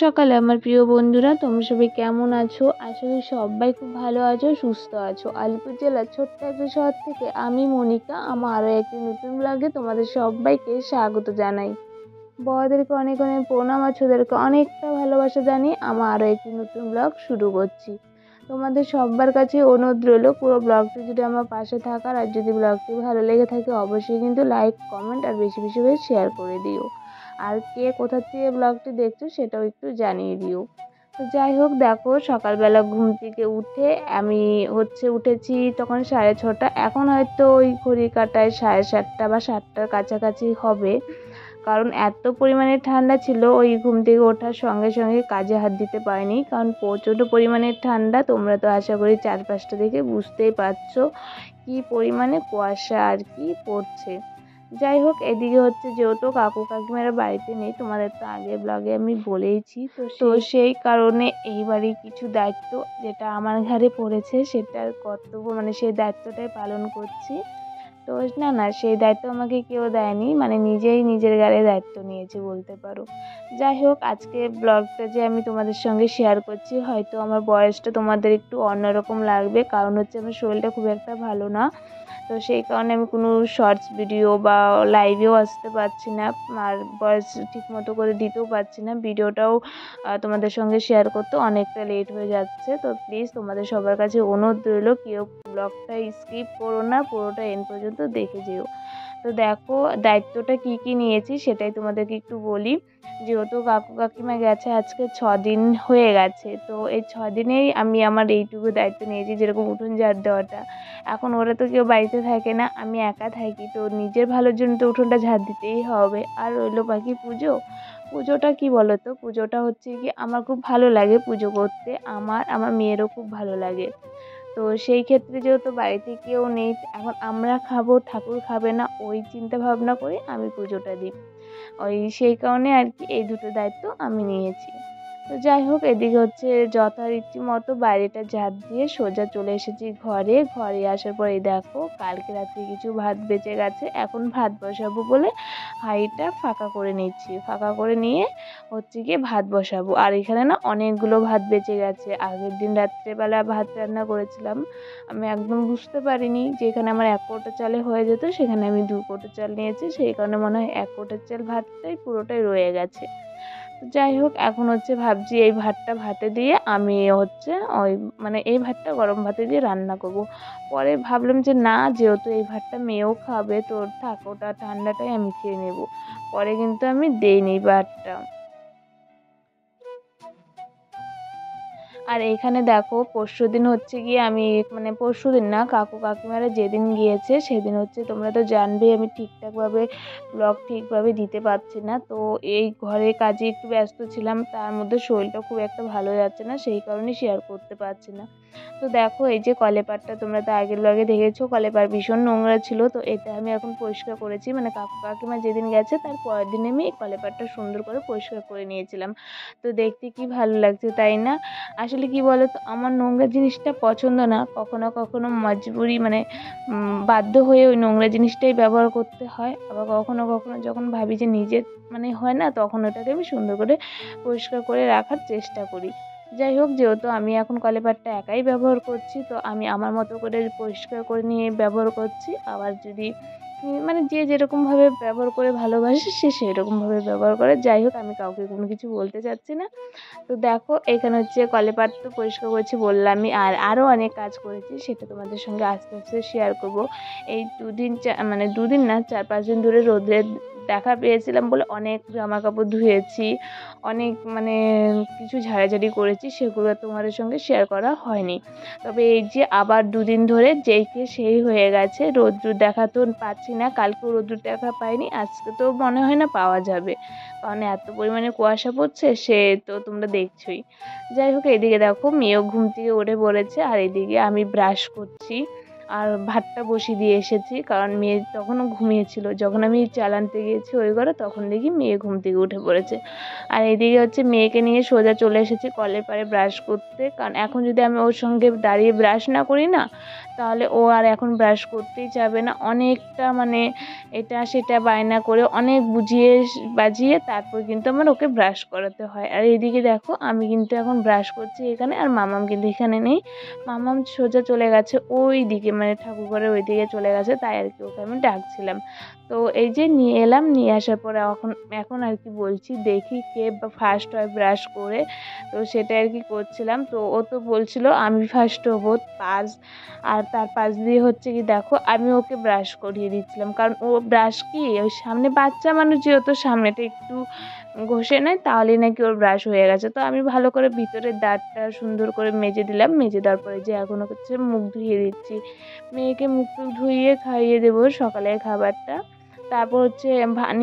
সকালে আমার প্রিয় বন্ধুরা, তোমরা সবাই কেমন আছো? আশা করি সবাই খুব ভালো আছো, সুস্থ আছো। আলিপুর জেলার ছোট্ট একটা শহর থেকে আমি মনিকা আমার আরও একটি নতুন ব্লগে তোমাদের সবাইকে স্বাগত জানাই। বড়দেরকে অনেক অনেক প্রণাম আর ছোটদেরকে অনেকটা ভালোবাসা জানিয়ে আমার আরও একটি নতুন ব্লগ শুরু করছি। তোমাদের সবার কাছে অনুরোধ রইল পুরো ব্লগটি যদি আমার পাশে থাকার, আর যদি ব্লগটি ভালো লেগে থাকে অবশ্যই কিন্তু লাইক, কমেন্ট আর বেশি বেশি করে শেয়ার করে দিও। আর কে কোথা থেকে ব্লগটি দেখছো সেটাও একটু জানিয়ে দিও। তো যাই হোক, দেখো সকালবেলা ঘুম থেকে উঠে আমি উঠেছি তখন 6:30। এখন হয়তো ওই ঘড়ি কাটায় 7:30 বা 7টার কাছাকাছি হবে, কারণ এত পরিমাণে ঠান্ডা ছিল ওই ঘুম থেকে ওঠার সঙ্গে সঙ্গে কাজে হাত দিতে পারিনি, কারণ প্রচণ্ড পরিমাণে ঠান্ডা। তোমরা তো আশা করি চারপাশটা দেখে বুঝতেই পারছো কি পরিমাণে কুয়াশা আর কি পড়ছে। যাই হোক, এদিকে যেহেতু কাকু কাকিমারা বাড়িতে নেই, তোমাদের তো আগের ব্লগে আমি বলেইছি, তো সেই কারণে এইবারই কিছু দায়িত্ব যেটা আমার ঘাড়ে পড়েছে সেটার কর্তব্য সেই দায়িত্বটাই পালন করছি। তো না সেই দায়িত্ব আমাকে কেউ দেয়নি, নিজেই নিজের ঘাড়ে দায়িত্ব নিয়েছি বলতে পারো। যাই হোক, আজকে ব্লগটা যে আমি তোমাদের সঙ্গে শেয়ার করছি, হয়তো আমার বয়সটা তোমাদের একটু অন্যরকম লাগবে, কারণ আমার শরীরটা খুব একটা ভালো না। তো সেই কারণে আমি কোনো শর্টস ভিডিও বা লাইভেও আসতে পারছি না, আর ভয়েস ঠিক মতো করে দিতেও পারছি না। ভিডিওটাও তোমাদের সঙ্গে শেয়ার করতে অনেকটা লেট হয়ে যাচ্ছে। তো প্লিজ তোমাদের সবার কাছে অনুরোধ রইল, কেউ ব্লগটা স্কিপ করো না, পুরোটা এন্ড পর্যন্ত দেখে যেও। তো দেখো দায়িত্বটা কি নিয়েছি সেটাই তোমাদেরকে একটু বলি। যেহেতু কাকু কাকিমা গেছে আজকে 6 দিন হয়ে গেছে, তো এই 6 দিনেই আমি আমার এইটুকু দায়িত্ব নিয়েছি, যেরকম উঠোন ঝাড় দেওয়াটা। এখন ওরা তো কেউ বাড়িতে থাকে না, আমি একা থাকি, তো নিজের ভালোর জন্য তো উঠোনটা ঝাড় দিতেই হবে। আর রইলো বাকি পুজোটা কি বলো তো, পুজোটা কি আমার খুব ভালো লাগে পুজো করতে, আমার মেয়েরও খুব ভালো লাগে। তো সেই ক্ষেত্রে যেহেতু বাড়িতে কেউ নেই, এখন আমরা খাবো ঠাকুর খাবে না, ওই চিন্তা ভাবনা করে আমি পুজোটা দিই। সেই কারণে আর কি এই দুটো দায়িত্ব আমি নিয়েছি। তো যাই হোক, এদিকে যথারীতি মতো বাইরেটা ঝাড় দিয়ে সোজা চলে এসেছি ঘরে আসার পর এই দেখো কালকে রাত্রে কিছু ভাত বেঁচে গেছে, এখন ভাত বসাবো বলে হাঁড়িটা ফাঁকা করে নিচ্ছি। ফাঁকা করে নিয়ে গিয়ে ভাত বসাবো। আর এখানে না অনেকগুলো ভাত বেঁচে গেছে, আগের দিন রাত্রেবেলা ভাত রান্না করেছিলাম, আমি একদম বুঝতে পারিনি যে এখানে আমার 1 কৌটো চালে হয়ে যেত, সেখানে আমি 2 কৌটো চাল নিয়েছি, সেই কারণে মনে হয় 1 কৌটো চাল ভাতটাই পুরোটাই রয়ে গেছে। যাই হোক, এখন ভাবছি এই ভাতটা ভাতে দিয়ে আমি এই ভাতটা গরম ভাতে দিয়ে রান্না করব। পরে ভাবলাম যে না, যেহেতু এই ভাতটা মেয়েও খাবে, তো থাক, ওটা ঠান্ডাটাই আমি খেয়ে নেব। পরে কিন্তু আমি দেইনি ভাতটা। আর এখানে দেখো পরশুদিন গিয়ে আমি পরশুদিন না, কাকু কাকিমারা যেদিন গিয়েছে সেদিন তোমরা তো জানবেই আমি ঠিকঠাকভাবে ব্লগ ঠিকভাবে দিতে পারছি না। তো এই ঘরের কাজে একটু ব্যস্ত ছিলাম, তার মধ্যে শরীরটা খুব একটা ভালো যাচ্ছে না, সেই কারণে শেয়ার করতে পারছি না। তো দেখো এই যে কলেপারটা, তোমরা তো আগের ব্লগে দেখেছো কলেপার ভীষণ নোংরা ছিল, তো এটা আমি এখন পরিষ্কার করেছি। কাকু কাকিমা যেদিন গেছে তার পরের দিন আমি এই কলেপারটা সুন্দর করে পরিষ্কার করে নিয়েছিলাম। তো দেখতে কি ভালো লাগছে তাই না? আসলে কি বলতো, আমার নোংরা জিনিসটা পছন্দ না, কখনো কখনো মজবুরি বাধ্য হয়ে ওই নোংরা জিনিসটাই ব্যবহার করতে হয়। আবার কখনো কখনো যখন ভাবি যে নিজের হয় না, তখন ওটাকে আমি সুন্দর করে পরিষ্কার করে রাখার চেষ্টা করি। যাই হোক, যেহেতু আমি এখন কলেপারটা একাই ব্যবহার করছি, তো আমি আমার মতো করে পরিষ্কার করে নিয়ে ব্যবহার করছি। আবার যদি যে যেরকমভাবে ব্যবহার করে ভালোবাসে সে সেরকমভাবে ব্যবহার করে। যাই হোক, আমি কাউকে কোনো কিছু বলতে চাচ্ছি না। তো দেখো এখানে কলেপার তো পরিষ্কার করেছি বললামই, আর আরও অনেক কাজ করেছি, সেটা তোমাদের সঙ্গে আস্তে আস্তে শেয়ার করব। এই দুদিন দুদিন না, 4-5 দিন ধরে রোদে দেখা পেয়েছিলাম বলে অনেক জামা কাপড় ধুয়েছি, অনেক কিছু ঝাড়াঝাড়ি করেছি, সেগুলো তোমাদের সঙ্গে শেয়ার করা হয়নি। তবে এই যে আবার 2 দিন ধরে যেইকে সেই হয়ে গেছে, রোদ্দুর দেখা তো পাচ্ছি না, কালকেও রোদ্দুর দেখা পাইনি, আজকে তো মনে হয় না পাওয়া যাবে, কারণ এত পরিমাণে কুয়াশা পড়ছে, সে তো তোমরা দেখছোই। যাই হোক, এদিকে দেখো মেয়েও ঘুম থেকে উঠে পড়েছে, আর এদিকে আমি ব্রাশ করছি আর ভাতটা বসিয়ে দিয়ে এসেছি, কারণ মেয়ে তখনও ঘুমিয়েছিল। যখন আমি চাল আনতে গিয়েছি ওই ঘরে, তখন দেখি মেয়ে ঘুম থেকে উঠে পড়েছে। আর এদিকে মেয়েকে নিয়ে সোজা চলে এসেছি কলের পাড়ে ব্রাশ করতে, কারণ এখন যদি আমি ওর সঙ্গে দাঁড়িয়ে ব্রাশ না করি না, তাহলে ও আর এখন ব্রাশ করতেই যাবে না। অনেকটা মানে এটা সেটা বায়না করে অনেক বুঝিয়ে বাজিয়ে তারপর কিন্তু আমার ওকে ব্রাশ করাতে হয়। আর এদিকে দেখো আমি কিন্তু এখন ব্রাশ করছি এখানে, আর মামাম কিন্তু এখানে নেই। মামাম সোজা চলে গেছে ওই দিকে, মানে ঠাকুরঘরের ওই দিকে চলে গেছে, তাই আর কি ওকে আমি ডাকছিলাম। তো এই যে নিয়ে এলাম, নিয়ে আসার পরে এখন আর কি বলছি দেখি কে ফার্স্ট হয় ব্রাশ করে। তো সেটা আর কি করছিলাম। তো ও তো বলছিল আমি ফার্স্ট হবো, আর তার পাশ দিয়ে হচ্ছে কি দেখো আমি ওকে ব্রাশ করিয়ে দিচ্ছিলাম, কারণ ও ব্রাশ কি ওই সামনে বাচ্চা মানুষ যেহেতু সামনেটা একটু ঘষে নেয় তাহলেই নাকি ওর ব্রাশ হয়ে গেছে। তো আমি ভালো করে ভিতরের দাঁতটা সুন্দর করে মেজে দিলাম, মেজে দেওয়ার পরে যে এখন হচ্ছে মুখ ধুইয়ে দিচ্ছি। মেয়েকে মুখ টুখ ধুইয়ে খাইয়ে দেবো সকালের খাবারটা। তারপর হচ্ছে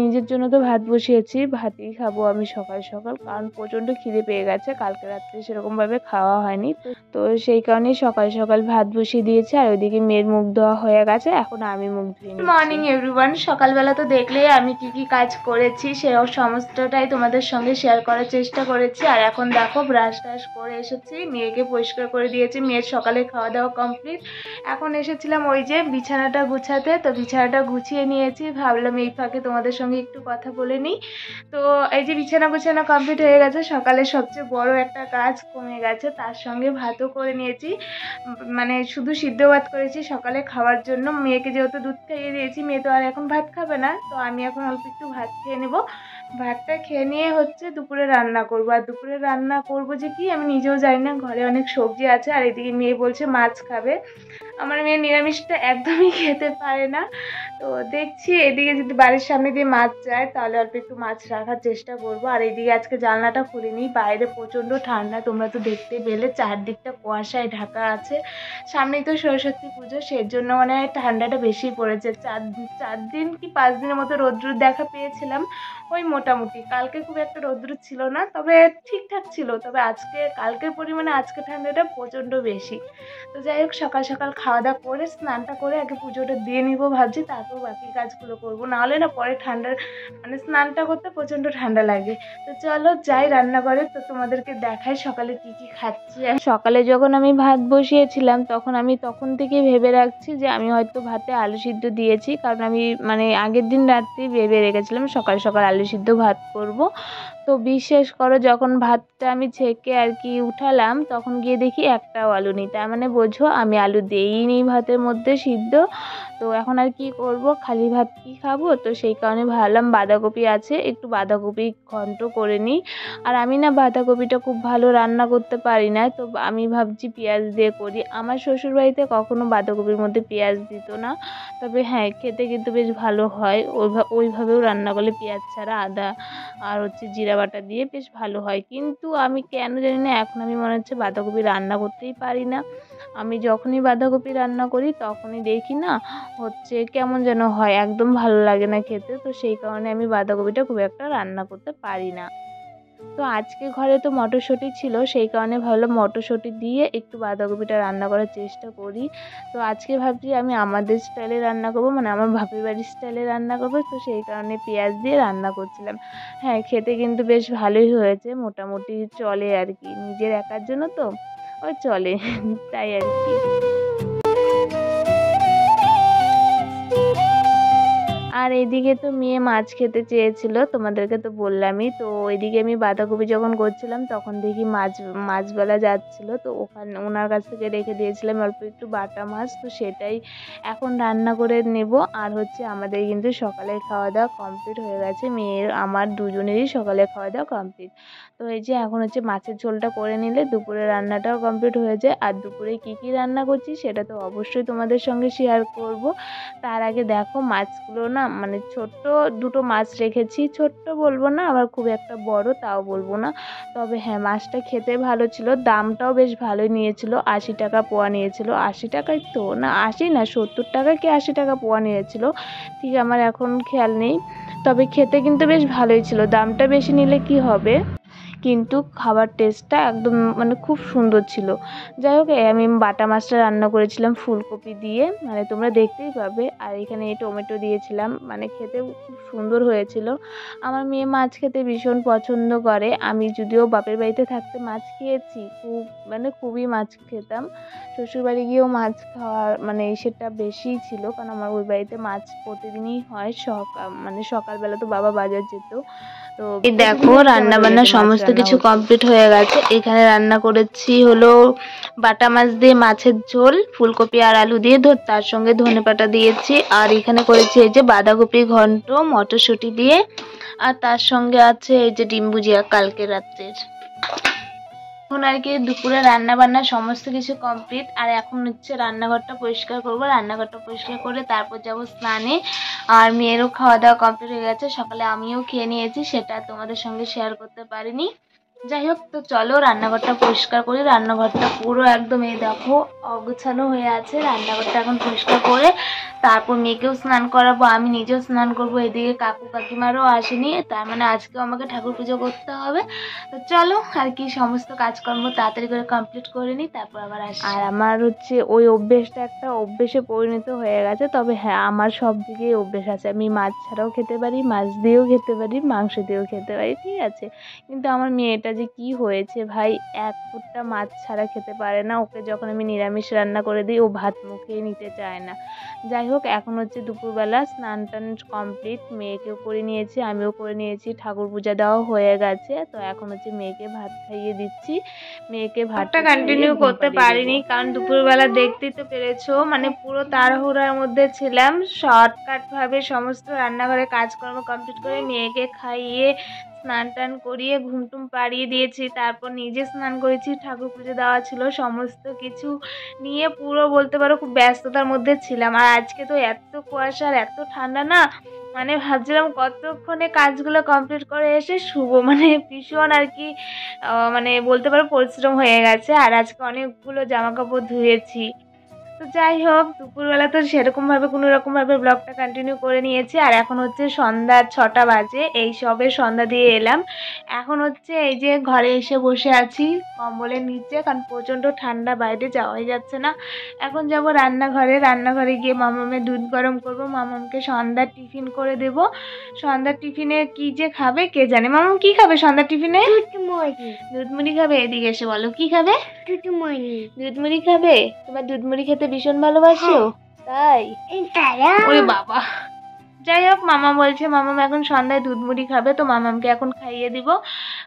নিজের জন্য তো ভাত বসিয়েছি, ভাতই খাবো আমি সকাল সকাল, কারণ প্রচণ্ড খিদে পেয়ে গেছে, কালকে রাত্রে সেরকমভাবে খাওয়া হয়নি। তো সেই কারণেই সকাল সকাল ভাত বসিয়ে দিয়েছি। আর ওইদিকে মেয়ের মুখ ধোয়া হয়ে গেছে, এখন আমি মুখ ধুয়ে নিচ্ছি। মর্নিং এভরিওয়ান, সকালবেলা তো দেখলেই আমি কি কাজ করেছি সে সমস্তটাই তোমাদের সঙ্গে শেয়ার করার চেষ্টা করেছি। আর এখন দেখো ব্রাশ টাশ করে এসেছি, মেয়েকে পরিষ্কার করে দিয়েছি, মেয়ের সকালে খাওয়া দাওয়া কমপ্লিট। এখন এসেছিলাম ওই যে বিছানাটা গুছাতে, তো বিছানাটা গুছিয়ে নিয়েছি, ভাবলাম এই ফাঁকে তোমাদের সঙ্গে একটু কথা বলে নিই। তো এই যে বিছানা গুছানো কমপ্লিট হয়ে গেছে, সকালে সবচেয়ে বড় একটা কাজ কমে গেছে, তার সঙ্গে ভাতও করে নিয়েছি। মানে শুধু সিদ্ধ ভাত করেছি সকালে খাওয়ার জন্য, মেয়েকে যেহেতু দুধ খাইয়ে দিয়েছি, মেয়ে তো আর এখন ভাত খাবে না, তো আমি এখন অল্প একটু ভাত খেয়ে নেব। ভাতটা খেয়ে নিয়ে হচ্ছে দুপুরে রান্না করবো। আর দুপুরে রান্না করবো যে কি আমি নিজেও জানি না, ঘরে অনেক সবজি আছে। আর এদিকে মেয়ে বলছে মাছ খাবে, আমার মেয়ে নিরামিষটা একদমই খেতে পারে না। তো দেখছি এদিকে যদি বাড়ির সামনে দিয়ে মাছ যায় তাহলে অল্প একটু মাছ রাখার চেষ্টা করব। আর এইদিকে আজকে জানলাটা খুলিনি, বাইরে প্রচণ্ড ঠান্ডা, তোমরা তো দেখতে পেলে চারদিকটা কুয়াশায় ঢাকা আছে। সামনেই তো সরস্বতী পুজো, সেই জন্য মানে ঠান্ডাটা বেশি পড়েছে। 4 দিন কি 5 দিনের মতো রৌদ্র দেখা পেয়েছিলাম ওই মোটামুটি। কালকে খুব একটা রৌদ্র ছিল না, তবে ঠিকঠাক ছিল, তবে কালকের পরিমাণে আজকে ঠান্ডাটা প্রচণ্ড বেশি। তো যাই হোক সকাল সকাল খাওয়া দাওয়া করে স্নানটা করে আগে পুজোটা দিয়ে নিবো ভাবছি, তারপর বাকি কাজগুলো করবো, নাহলে না পরে ঠান্ডার মানে স্নানটা করতে প্রচণ্ড ঠান্ডা লাগে। তো চলো যাই রান্নাঘরে, তো তোমাদেরকে দেখাই সকালে কি খাচ্ছি। সকালে যখন আমি ভাত বসিয়েছিলাম তখন থেকে ভেবে রাখছি যে আমি হয়তো ভাতে আলু সিদ্ধ দিয়েছি, কারণ আমি মানে আগের দিন রাত্রে ভেবে রেখেছিলাম সকাল সকাল আলু সিদ্ধ ভাত করব। তো বিশ্বাস করো যখন ভাতটা আমি ছেঁকে আর কি উঠালাম তখন গিয়ে দেখি একটাও আলু নেই, তার মানে বোঝো আমি আলু দিইনি ভাতের মধ্যে সিদ্ধ। তো এখন আর কি করব, খালি ভাত কি খাবো, তো সেই কারণে ভাবলাম বাঁধাকপি আছে, একটু বাঁধাকপি ঘন্ট করে নিই। আর আমি না বাঁধাকপিটা খুব ভালো রান্না করতে পারি না, তো আমি ভাবছি পেঁয়াজ দিয়ে করি। আমার শ্বশুরবাড়িতে কখনো বাঁধাকপির মধ্যে পেঁয়াজ দিত না, তবে হ্যাঁ খেতে কিন্তু বেশ ভালো হয়, ওইভাবেও রান্না করলে পেঁয়াজ ছাড়া আদা আর হচ্ছে জিরা বাটা দিয়ে বেশ ভালো হয়। কিন্তু আমি কেন জানি না এখন আমি মনে হচ্ছে বাঁধাকপি রান্না করতেই পারি না। আমি যখনই বাঁধাকপি রান্না করি তখনই দেখি না হচ্ছে কেমন যেন হয়, একদম ভালো লাগে না খেতে। তো সেই কারণে আমি বাঁধাকপিটা খুব একটা রান্না করতে পারি না। তো আজকে ঘরে তো মটরশুঁটি ছিল, সেই কারণে ভাবলাম মটরশুঁটি দিয়ে একটু বাঁধাকপিটা রান্না করার চেষ্টা করি। তো আজকে ভাবছি আমি আমাদের স্টাইলে রান্না করবো, মানে আমার বাপের বাড়ির স্টাইলে রান্না করবো, তো সেই কারণে পেঁয়াজ দিয়ে রান্না করছিলাম। হ্যাঁ খেতে কিন্তু বেশ ভালোই হয়েছে, মোটামুটি চলে আর কি, নিজের একার জন্য তো ওই চলে তাই আর কি। আর এদিকে তো মেয়ে মাছ খেতে চেয়েছিল, তোমাদেরকে তো বললামই। তো ওইদিকে আমি বাঁধাকপি যখন করছিলাম তখন দেখি মাছওয়ালা যাচ্ছিলো, তো ওনার কাছ থেকে রেখে দিয়েছিলাম অল্প একটু বাটা মাছ, তো সেটাই এখন রান্না করে নেব। আর হচ্ছে আমাদের কিন্তু সকালের খাওয়া দাওয়া কমপ্লিট হয়ে গেছে, মেয়ের আমার দুজনেরই সকালের খাওয়া দাওয়া কমপ্লিট। তো এই যে এখন হচ্ছে মাছের ঝোলটা করে নিলে দুপুরে রান্নাটাও কমপ্লিট হয়ে যায়। আর দুপুরে কি রান্না করছি সেটা তো অবশ্যই তোমাদের সঙ্গে শেয়ার করব। তার আগে দেখো মাছগুলো না মানে ছোট্ট দুটো মাছ রেখেছি, ছোট্ট বলবো না আবার খুব একটা বড় তাও বলবো না, তবে হ্যাঁ মাছটা খেতে ভালো ছিল, দামটাও বেশ ভালোই নিয়েছিল, 80 টাকা পোয়া নিয়েছিল। 80 টাকায় তো না, 80 না 70 টাকা কি 80 টাকা পোয়া নিয়েছিল, ঠিক আমার এখন খেয়াল নেই, তবে খেতে কিন্তু বেশ ভালোই ছিল। দামটা বেশি নিলে কি হবে, কিন্তু খাবার টেস্টটা একদম মানে খুব সুন্দর ছিল। যাই হোক, আমি বাটা মাছটা রান্না করেছিলাম ফুলকপি দিয়ে, মানে তোমরা দেখতেই পাবে। আর এখানে টমেটো দিয়েছিলাম, মানে খেতেও খুব সুন্দর হয়েছিল। আমার মেয়ে মাছ খেতে ভীষণ পছন্দ করে। আমি যদিও বাপের বাড়িতে থাকতে মাছ খেয়েছি, খুবই মাছ খেতাম। শ্বশুরবাড়ি গিয়েও মাছ খাওয়ার মানে সেটা বেশিই ছিল, কারণ আমার ওই বাড়িতে মাছ প্রতিদিনই হয়। সকালবেলা তো বাবা বাজার যেত, তো এই দেখো রান্না বান্না সমস্ত কিছু কমপ্লিট হয়ে গেছে। এখানে রান্না করেছি হলো বাটা মাছ দিয়ে মাছের ঝোল, ফুলকপি আর আলু দিয়ে, তার সঙ্গে ধনেপাতা দিয়েছি। আর এখানে করেছি এই যে বাঁধাকপি ঘন্ট মটরশুঁটি দিয়ে, আর তার সঙ্গে আছে এই যে ডিম ভুজিয়া কালকে রাত্রের। এখন আর কি দুপুরে রান্না বান্না সমস্ত কিছু কমপ্লিট। আর এখন হচ্ছে রান্নাঘরটা পরিষ্কার করবো। রান্নাঘরটা পরিষ্কার করে তারপর যাবো স্নানে। আর মেয়েরও খাওয়া দাওয়া কমপ্লিট হয়ে গেছে, সকালে আমিও খেয়ে নিয়েছি, সেটা তোমাদের সঙ্গে শেয়ার করতে পারিনি। যাই হোক, তো চলো রান্নাঘরটা পরিষ্কার করি। রান্নাঘরটা পুরো একদম এই দেখো অগোছানো হয়ে আছে। রান্নাঘরটা এখন পরিষ্কার করে তারপর মেয়েকেও স্নান করাবো, আমি নিজেও স্নান করবো। এদিকে কাকু কাকিমারও আসেনি, তার মানে আজকেও আমাকে ঠাকুর পুজো করতে হবে। তো চলো আর কি সমস্ত কাজকর্ম তাড়াতাড়ি করে কমপ্লিট করে নিই, তারপর আবার আসি। আর আমার হচ্ছে ওই অভ্যেসটা একটা অভ্যেসে পরিণত হয়ে গেছে। তবে হ্যাঁ, আমার সব দিকেই অভ্যেস আছে। আমি মাছ ছাড়াও খেতে পারি, মাছ দিয়েও খেতে পারি, মাংস দিয়েও খেতে পারি, ঠিক আছে। কিন্তু আমার মেয়েটা যে কি হয়েছে ভাই, এক ফুটটা মাছ ছাড়া খেতে পারে না। ওকে যখন আমি নিরামিষ রান্না করে দিই, ও ভাত মুখেই নিতে চায় না। যাই হোক, এখন হচ্ছে দুপুরবেলা স্নান টান কমপ্লিট, মেয়েকেও করে নিয়েছি, আমিও করে নিয়েছি, ঠাকুর পূজা দেওয়া হয়ে গেছে। তো এখন হচ্ছে মেয়েকে ভাত খাইয়ে দিচ্ছি। মেয়েকে ভাতটা কন্টিনিউ করতে পারিনি, কারণ দুপুরবেলা দেখতেই তো পেরেছো, মানে পুরো তাড়াহুড়ার মধ্যে ছিলাম। শর্টকাট ভাবে সমস্ত রান্নাঘরে কাজকর্ম কমপ্লিট করে মেয়েকে খাইয়ে স্নান টান করিয়ে ঘুমটুম পাড়িয়ে দিয়েছি। তারপর নিজে স্নান করেছি, ঠাকুর পুজো দেওয়া ছিল, সমস্ত কিছু নিয়ে পুরো বলতে পারো খুব ব্যস্ততার মধ্যে ছিলাম। আর আজকে তো এত কুয়াশা আর এত ঠান্ডা না, মানে ভাবছিলাম কতক্ষণে কাজগুলো কমপ্লিট করে এসে শুবো, মানে ভীষণ আর কি মানে বলতে পারো পরিশ্রম হয়ে গেছে। আর আজকে অনেকগুলো জামা কাপড় ধুয়েছি। তো যাই হোক, দুপুরবেলা তো সেরকমভাবে কোনো রকমভাবে ব্লগটা কন্টিনিউ করে নিয়েছি। আর এখন হচ্ছে সন্ধ্যা 6টা বাজে, এই সবে সন্ধ্যা দিয়ে এলাম। এখন হচ্ছে এই যে ঘরে এসে বসে আছি কম্বলের নিচে, কারণ প্রচণ্ড ঠান্ডা, বাইরে যাওয়াই যাচ্ছে না। এখন যাব রান্নাঘরে গিয়ে মামামের দুধ গরম করব, মামামকে সন্ধ্যার টিফিন করে দেব। সন্ধ্যার টিফিনে কি যে খাবে কে জানে। মামাম কি খাবে সন্ধ্যার টিফিনে? দুধ মুড়ি খাবে। এদিকে এসে বলো কি খাবে? দুধ মুড়ি খাবে। তোমার দুধ মুড়ি খেতে ভীষণ ভালোবাসো? তাই? ওরে বাবা। যাই হোক, মামা বলছে মামাম এখন সন্ধ্যায় দুধ মুড়ি খাবে, তো মামামকে এখন খাইয়ে দিব।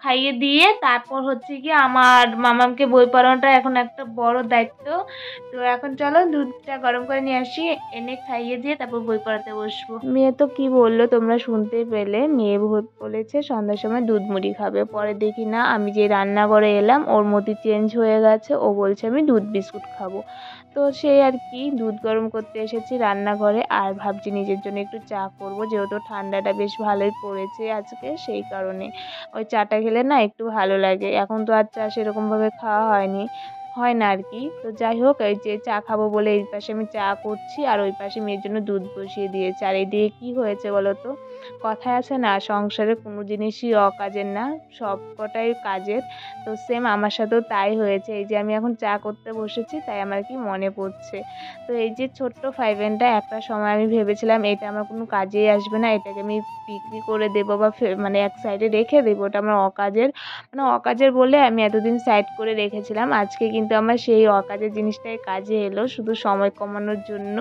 খাইয়ে দিয়ে তারপর হচ্ছে কি আমার মামামকে বই পড়ানোটা এখন একটা বড় দায়িত্ব। তো এখন চলো দুধটা গরম করে নিয়ে আসি, এনে খাইয়ে দিয়ে তারপর বই পড়াতে বসবো। মেয়ে তো কি বললো তোমরা শুনতে পেলে, মেয়ে বলেছে সন্ধ্যার সময় দুধ মুড়ি খাবে। পরে দেখি না, আমি যে রান্নাঘরে এলাম ওর মধ্যে চেঞ্জ হয়ে গেছে, ও বলছে আমি দুধ বিস্কুট খাবো। তো সেই আর কি দুধ গরম করতে এসেছি রান্নাঘরে। আর ভাবছি নিজের জন্য একটু চা করব, যেহেতু ঠান্ডাটা বেশ ভালোই পড়েছে আজকে, সেই কারণে ওই চাটা খেলে না একটু ভালো লাগে। এখন তো আর চা সেরকমভাবে খাওয়া হয় না আর কি। তো যাই হোক, এই যে চা খাবো বলে এই পাশে আমি চা করছি, আর ওই পাশে মেয়ের জন্য দুধ বসিয়ে দিয়েছি। আর এইদিকে কি হয়েছে বলো তো, কথায় আছে না সংসারে কোনো জিনিসই অকাজের না, সব কটাই কাজের। তো সেম আমার সাথেও তাই হয়েছে। এই যে আমি এখন চা করতে বসেছি, তাই আমার কি মনে পড়ছে। তো এই যে ছোট্ট ফাইভেনটা, একটা সময় আমি ভেবেছিলাম এটা আমার কোনো কাজেই আসবে না, এটাকে আমি বিক্রি করে দেবো বা মানে এক সাইডে রেখে দেবো, ওটা আমার অকাজের বলে আমি এতদিন সাইড করে রেখেছিলাম। আজকে কিন্তু আমার সেই অকাজের জিনিসটাই কাজে এলো, শুধু সময় কমানোর জন্য।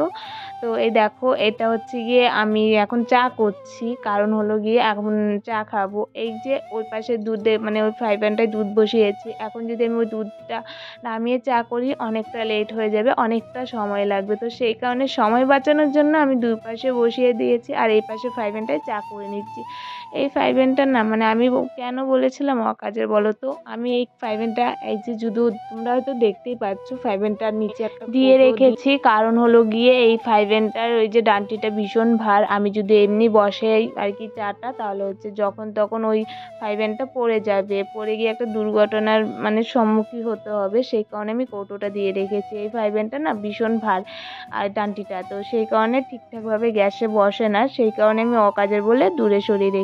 তো এই দেখো, এটা হচ্ছে গিয়ে আমি এখন চা করছি, কারণ হলো গিয়ে এখন চা খাবো। এই যে ওই পাশে দুধে মানে ওই ফ্রাই প্যানটায় দুধ বসিয়েছি, এখন যদি আমি ওই দুধটা নামিয়ে চা করি অনেকটা লেট হয়ে যাবে, অনেকটা সময় লাগবে। তো সেই কারণে সময় বাঁচানোর জন্য আমি দুই পাশে বসিয়ে দিয়েছি, আর এই পাশে ফ্রাই প্যানটায় চা করে নিচ্ছি। এই ফ্রাই প্যানটা না, মানে আমি কেন বলেছিলাম অকাজের বলো তো, আমি এই ফ্রাই প্যানটা এই যে শুধু তোমরা হয়তো দেখতেই পাচ্ছ ফ্রাই প্যানটার নিচে একটা দিয়ে রেখেছি, কারণ হলো গিয়ে এই ফ্রাই প্যানটার ওই যে ডান্টিটা ভীষণ ভার। আমি যদি এমনি বসে আর কি চাটা, তাহলে হচ্ছে যখন তখন ওই ফ্রাই প্যানটা পড়ে যাবে, পড়ে গিয়ে একটা দুর্ঘটনার মানে সম্মুখীন হতে হবে। সেই কারণে আমি কৌটোটা দিয়ে রেখেছি। এই ফ্রাই প্যানটা না ভীষণ ভার আর ডান্টিটা, তো সেই কারণে ঠিকঠাকভাবে গ্যাসে বসে না, সেই কারণে আমি অকাজের বলে দূরে সরিয়ে রেখেছি।